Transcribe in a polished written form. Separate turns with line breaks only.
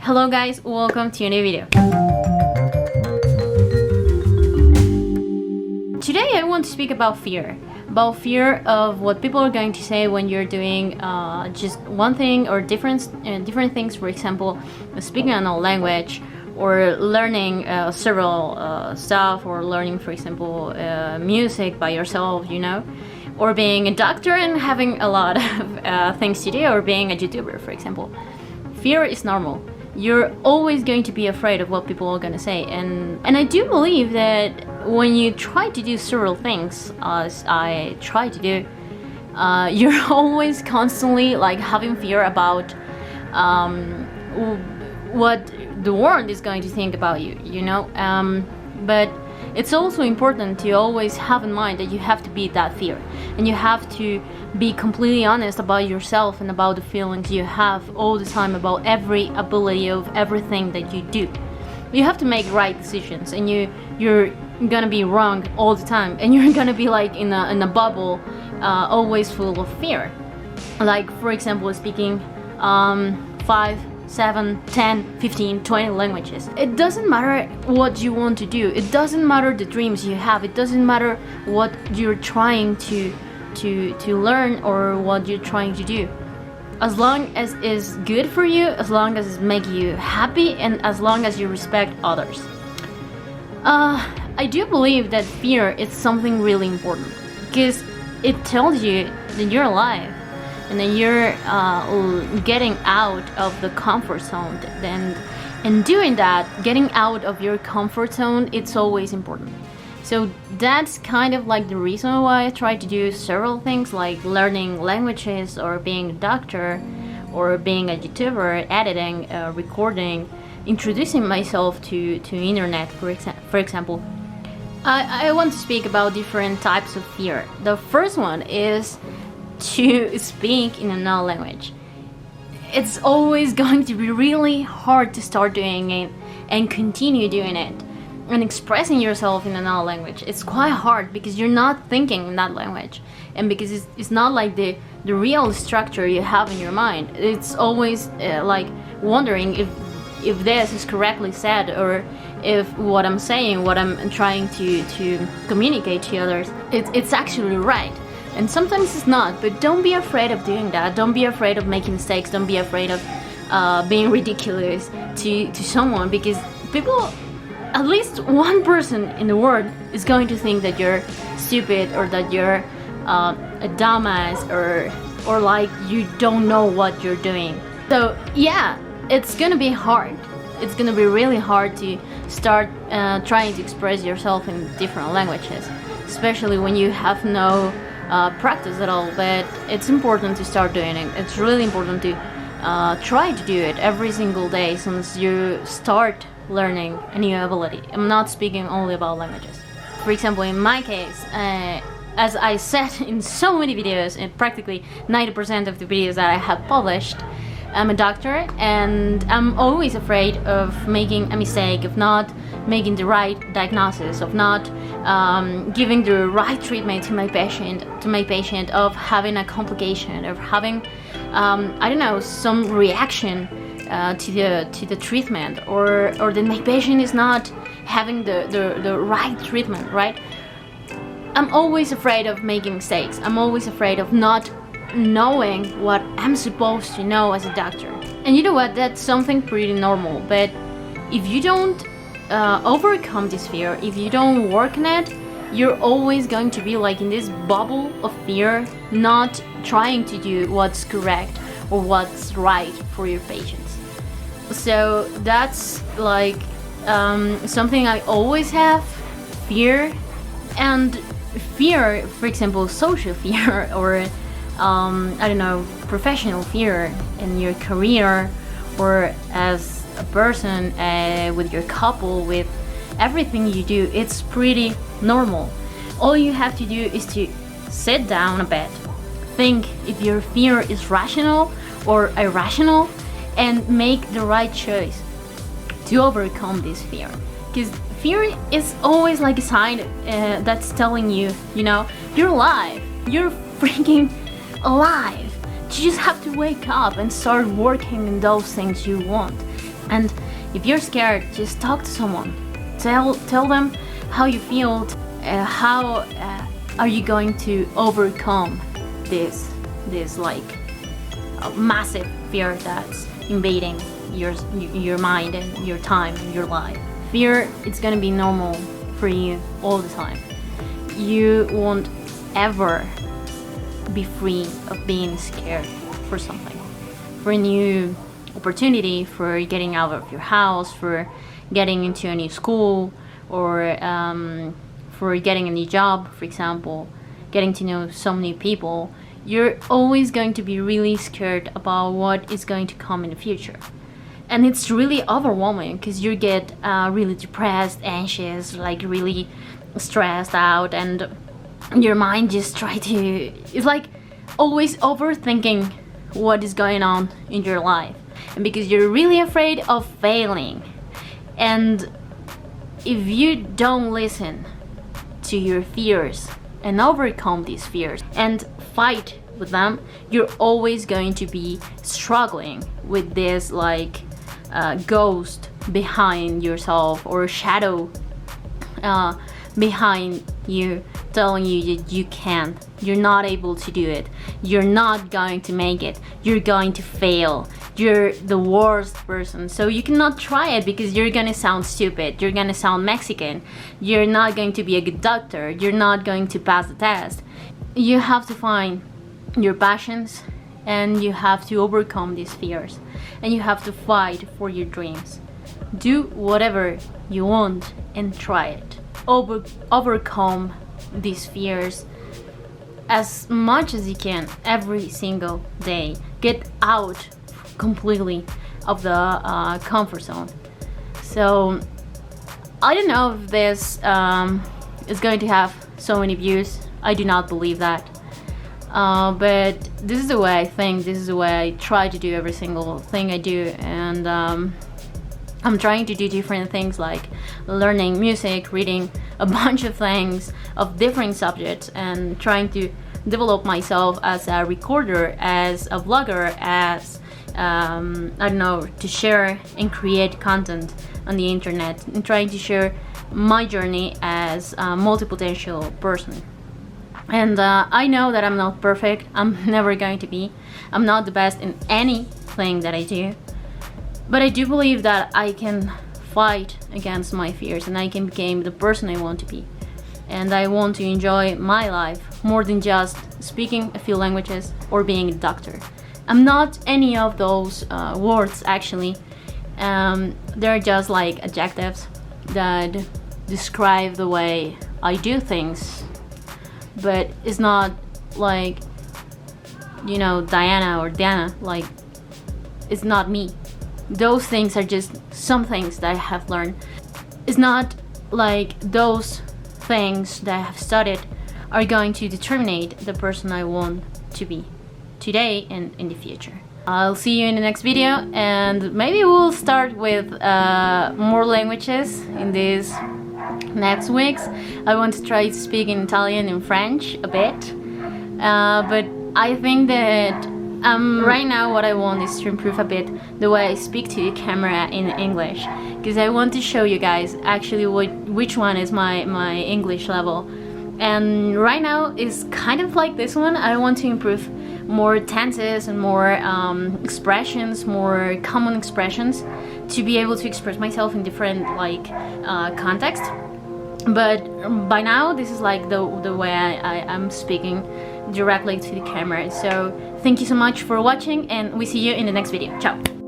Hello guys, welcome to a new video. Today I want to speak about fear of what people are going to say when you're doing just one thing or different things. For example, speaking another language, or learning several stuff, or learning, for example, music by yourself, you know, or being a doctor and having a lot of things to do, or being a YouTuber, for example. Fear is normal. You're always going to be afraid of what people are going to say, and I do believe that when you try to do several things, as I try to do, you're always constantly like having fear about what the world is going to think about you, you know. But it's also important to always have in mind that you have to beat that fear, and you have to be completely honest about yourself and about the feelings you have all the time about every ability of everything that you do. You have to make right decisions, and you're gonna be wrong all the time, and you're gonna be like in a bubble, always full of fear. Like, for example, speaking 5, 7, 10, 15, 20 languages. It doesn't matter what you want to do. It doesn't matter the dreams you have. It doesn't matter what you're trying to learn or what you're trying to do. As long as it's good for you, as long as it makes you happy, and as long as you respect others. I do believe that fear is something really important, because it tells you that you're alive and that you're getting out of the comfort zone, and doing that, getting out of your comfort zone, it's always important. So that's kind of like the reason why I try to do several things, like learning languages, or being a doctor, or being a YouTuber, editing, recording, introducing myself to internet, for example. I want to speak about different types of fear. The first one is to speak in another language. It's always going to be really hard to start doing it and continue doing it and expressing yourself in another language. It's quite hard because you're not thinking in that language, and because it's not like the real structure you have in your mind. It's always like wondering if this is correctly said, or if what I'm saying, what I'm trying to communicate to others, it's actually right. And sometimes it's not, but don't be afraid of doing that. Don't be afraid of making mistakes. Don't be afraid of being ridiculous to someone, because people, at least one person in the world, is going to think that you're stupid, or that you're a dumbass, or like you don't know what you're doing. So yeah, it's gonna be hard. It's gonna be really hard to start trying to express yourself in different languages, especially when you have no practice at all. But it's important to start doing it. It's really important to try to do it every single day since you start learning a new ability. I'm not speaking only about languages. For example, in my case, as I said in so many videos, and practically 90% of the videos that I have published, I'm a doctor, and I'm always afraid of making a mistake, of not making the right diagnosis, of not giving the right treatment to my patient, of having a complication, of having I don't know, some reaction to the treatment, or that my patient is not having the right treatment, right? I'm always afraid of making mistakes. I'm always afraid of not knowing what I'm supposed to know as a doctor. And you know what, that's something pretty normal. But if you don't overcome this fear, if you don't work on it, you're always going to be like in this bubble of fear, not trying to do what's correct or what's right for your patients. So that's like something I always have, fear. And fear, for example, social fear, or I don't know, professional fear in your career, or as a person, with your couple, with everything you do, it's pretty normal. All you have to do is to sit down a bit, think if your fear is rational or irrational, and make the right choice to overcome this fear. Because fear is always like a sign that's telling you, you know, you're alive, you're freaking alive. You just have to wake up and start working on those things you want. And if you're scared, just talk to someone. Tell them how you feel. How are you going to overcome this like massive fear that's invading your mind and your time and your life? Fear, it's gonna be normal for you all the time. You won't ever be free of being scared for something, for a new opportunity, for getting out of your house, for getting into a new school, or for getting a new job, for example, getting to know some new people. You're always going to be really scared about what is going to come in the future. And it's really overwhelming because you get really depressed, anxious, like really stressed out, and your mind just it's like always overthinking what is going on in your life. And because you're really afraid of failing, and if you don't listen to your fears and overcome these fears and fight with them, you're always going to be struggling with this like ghost behind yourself, or shadow behind you, telling you that you can't, you're not able to do it, you're not going to make it, you're going to fail, you're the worst person, so you cannot try it because you're gonna sound stupid, you're gonna sound Mexican, you're not going to be a good doctor, you're not going to pass the test. You have to find your passions, and you have to overcome these fears, and you have to fight for your dreams. Do whatever you want and try it. Overcome these fears as much as you can every single day. Get out completely of the comfort zone. So I don't know if this is going to have so many views. I do not believe that. But this is the way I think, this is the way I try to do every single thing I do, and I'm trying to do different things like learning music, reading a bunch of things of different subjects, and trying to develop myself as a recorder, as a vlogger, as I don't know, to share and create content on the internet, and trying to share my journey as a multi-potential person. And I know that I'm not perfect. I'm never going to be. I'm not the best in anything that I do. But I do believe that I can fight against my fears, and I can become the person I want to be. And I want to enjoy my life more than just speaking a few languages or being a doctor. I'm not any of those words, actually. They're just like adjectives that describe the way I do things. But it's not like, you know, Diana or Diana, like, it's not me. Those things are just some things that I have learned. It's not like those things that I have studied are going to determine the person I want to be today and in the future. I'll see you in the next video, and maybe we'll start with more languages in these next weeks. I want to try to speak in Italian and French a bit, but I think that right now what I want is to improve a bit the way I speak to the camera in English, because I want to show you guys actually which one is my English level. And right now is kind of like this one. I want to improve more tenses and more expressions, more common expressions, to be able to express myself in different like contexts. But by now this is like the way I'm speaking directly to the camera. So thank you so much for watching, and we see you in the next video. Ciao.